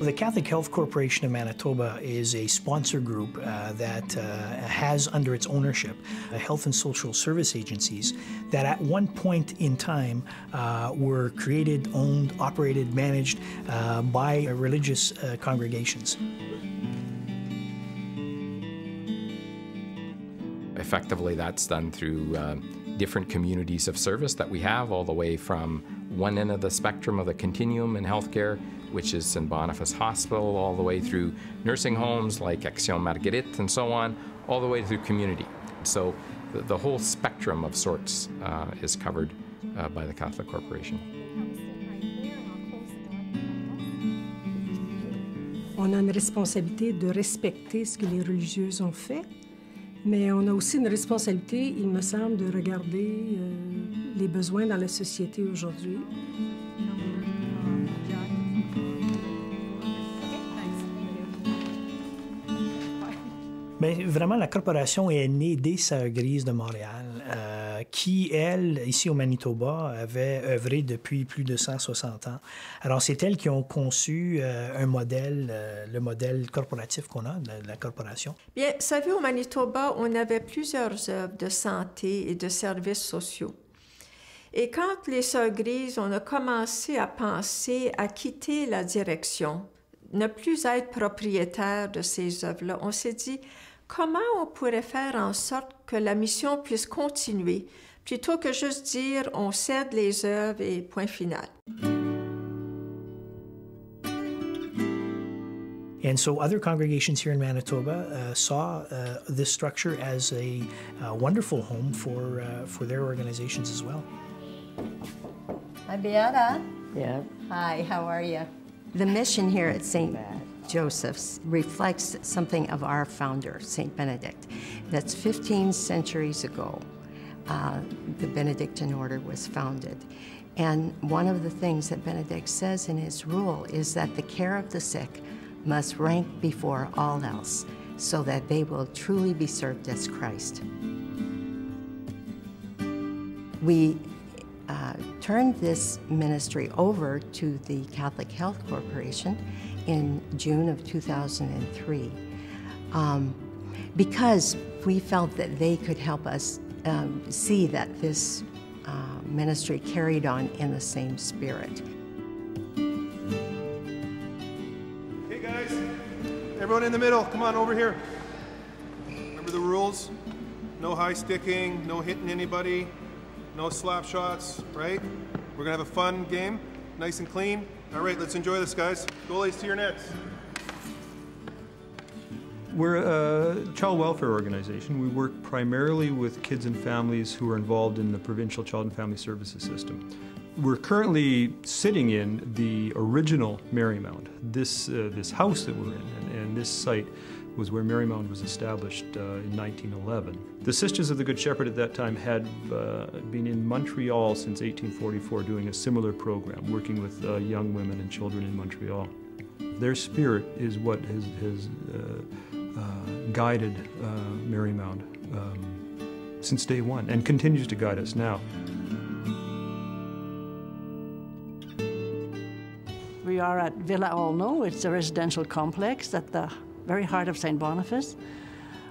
The Catholic Health Corporation of Manitoba is a sponsor group that has under its ownership health and social service agencies that at one point in time were created, owned, operated, managed by religious congregations. Effectively, that's done through different communities of service that we have, all the way from one end of the spectrum of the continuum in healthcare, which is St. Boniface Hospital, all the way through nursing homes like Action Marguerite and so on, all the way through community. So the whole spectrum of sorts is covered by the Catholic Corporation. On a une responsabilité de respecter ce que les religieuses ont fait, mais on a aussi une responsabilité, il me semble, de regarder les besoins dans la société aujourd'hui. Mais vraiment, la corporation est née des Sœurs Grises de Montréal, qui, elles, ici au Manitoba, avaient œuvré depuis plus de 160 ans. Alors, c'est elles qui ont conçu un modèle, le modèle corporatif qu'on a, de la corporation. Bien, vous savez, au Manitoba, on avait plusieurs œuvres de santé et de services sociaux. Et quand les Sœurs Grises, on a commencé à penser à quitter la direction, ne plus être propriétaire de ces œuvres-là, on s'est dit, comment on pourrait faire en sorte que la mission puisse continuer, plutôt que juste dire on cède les œuvres et point final. And so other congregations here in Manitoba saw this structure as a wonderful home for their organizations as well. Hi, Beata. Yeah. Hi, how are you? The mission here at St. Joseph's reflects something of our founder, St. Benedict. That's 15 centuries ago. The Benedictine order was founded. And one of the things that Benedict says in his rule is that the care of the sick must rank before all else, so that they will truly be served as Christ. We turned this ministry over to the Catholic Health Corporation in June of 2003 because we felt that they could help us see that this ministry carried on in the same spirit. Hey guys, everyone in the middle, come on over here. Remember the rules? No high sticking, no hitting anybody, no slap shots, right? We're gonna have a fun game, nice and clean. All right, let's enjoy this, guys. Goalies to your nets. We're a child welfare organization. We work primarily with kids and families who are involved in the provincial child and family services system. We're currently sitting in the original Marymount. This house that we're in, and this site was where Marymount was established in 1911. The Sisters of the Good Shepherd at that time had been in Montreal since 1844 doing a similar program, working with young women and children in Montreal. Their spirit is what has guided Marymount since day one and continues to guide us now. We are at Villa Aulneau. It's a residential complex at the very heart of St. Boniface,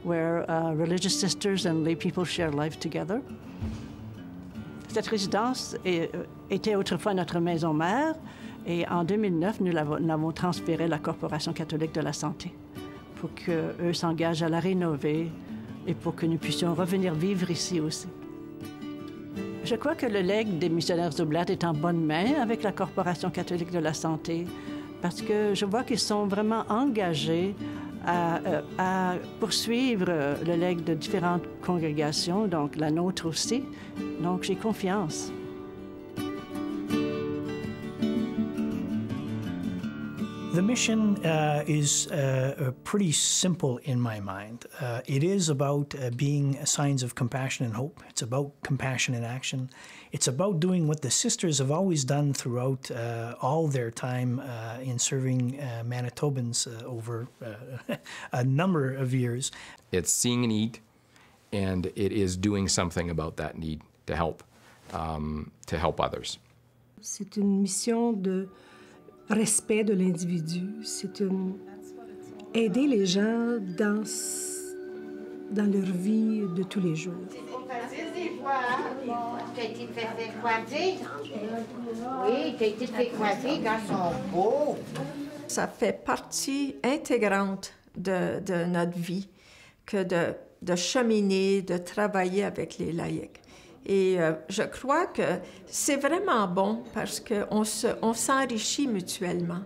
where religious sisters and lay people share life together. Cette résidence était autrefois notre maison mère, et en 2009, nous l'avons transférée à la Corporation catholique de la santé pour qu'eux s'engagent à la rénover et pour que nous puissions revenir vivre ici aussi. Je crois que le legs des missionnaires oblates est en bonne main avec la Corporation catholique de la santé parce que je vois qu'ils sont vraiment engagés à poursuivre le legs de différentes congrégations, donc la nôtre aussi. Donc j'ai confiance. The mission is pretty simple in my mind. It is about being signs of compassion and hope. It's about compassion in action. It's about doing what the sisters have always done throughout all their time in serving Manitobans over a number of years. It's seeing a need, and it is doing something about that need to help others. C'est une mission de respect de l'individu. C'est aider les gens dans leur vie de tous les jours. Tu as été fait croiser? Oui, tu as été fait croiser dans son beau. Ça fait partie intégrante de notre vie que de cheminer, de travailler avec les laïcs. Et je crois que c'est vraiment bon parce qu'on s'enrichit mutuellement.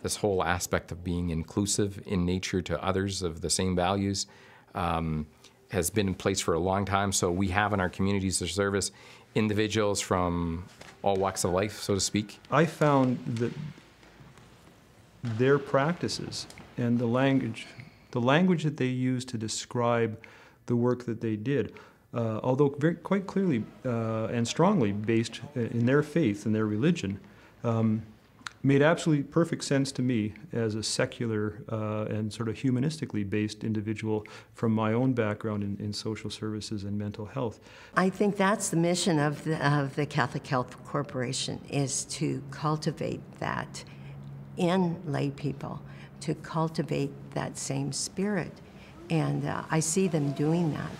This whole aspect of being inclusive in nature to others of the same values has been in place for a long time. So we have in our communities of service individuals from all walks of life, so to speak. I found that their practices and the language that they used to describe the work that they did, although quite clearly and strongly based in their faith and their religion, made absolutely perfect sense to me as a secular and sort of humanistically based individual from my own background in social services and mental health. I think that's the mission of the Catholic Health Corporation, is to cultivate that in lay people, to cultivate that same spirit. And I see them doing that.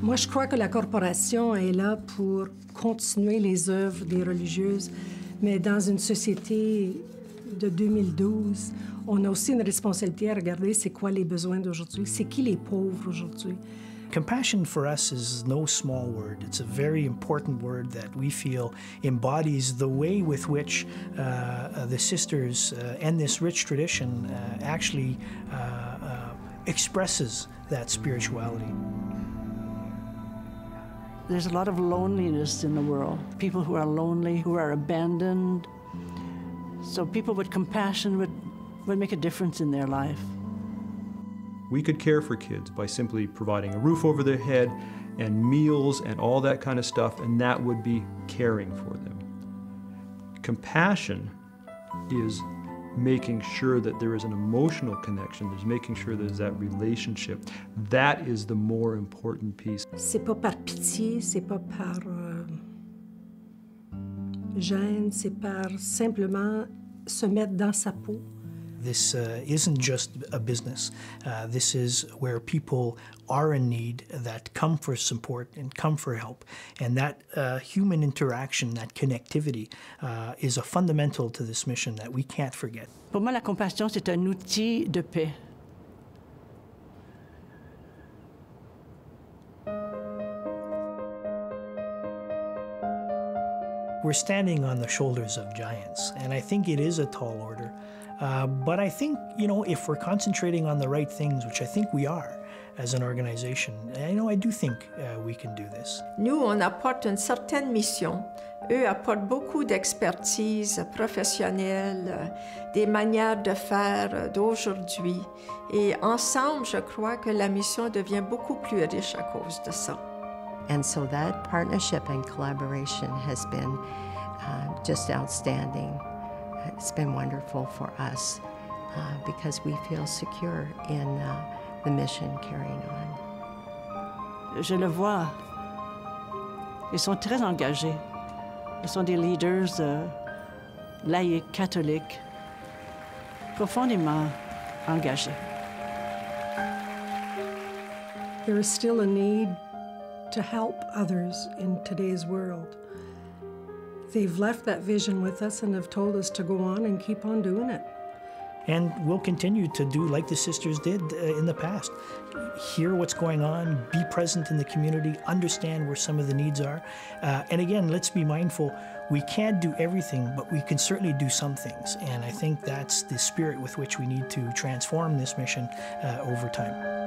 Moi, je crois que la corporation est là pour continuer les œuvres des religieuses, mais dans une société de 2012, on a aussi une responsabilité à regarder c'est quoi les besoins d'aujourd'hui, c'est qui les pauvres aujourd'hui. Compassion for us is no small word. It's a very important word that we feel embodies the way with which the sisters and this rich tradition actually expresses that spirituality. There's a lot of loneliness in the world. People who are lonely, who are abandoned. So people with compassion would make a difference in their life. We could care for kids by simply providing a roof over their head and meals and all that kind of stuff, and that would be caring for them. Compassion is making sure that there is an emotional connection, there's making sure there's that relationship. That is the more important piece. C'est pas par pitié, c'est pas par gêne, c'est par simplement se mettre dans sa peau. This isn't just a business. This is where people are in need, that come for support and come for help. And that human interaction, that connectivity, is a fundamental to this mission that we can't forget. Pour moi, la compassion, c'est un outil de paix. We're standing on the shoulders of giants, and I think it is a tall order. But I think, if we're concentrating on the right things, which I think we are as an organization, I do think we can do this. Nous, on apporte une certaine mission. Eux apportent beaucoup d'expertise professionnelle, des manières de faire d'aujourd'hui. Et ensemble, je crois que la mission devient beaucoup plus riche à cause de ça. And so that partnership and collaboration has been just outstanding. It's been wonderful for us because we feel secure in the mission carrying on. Je le vois. Ils sont très engagés. Ils sont des leaders laïcs, catholiques, profondément engagés. There is still a need to help others in today's world. They've left that vision with us and have told us to go on and keep on doing it. And we'll continue to do like the sisters did in the past. Hear what's going on, be present in the community, understand where some of the needs are. And again, let's be mindful, we can't do everything, but we can certainly do some things. And I think that's the spirit with which we need to transform this mission over time.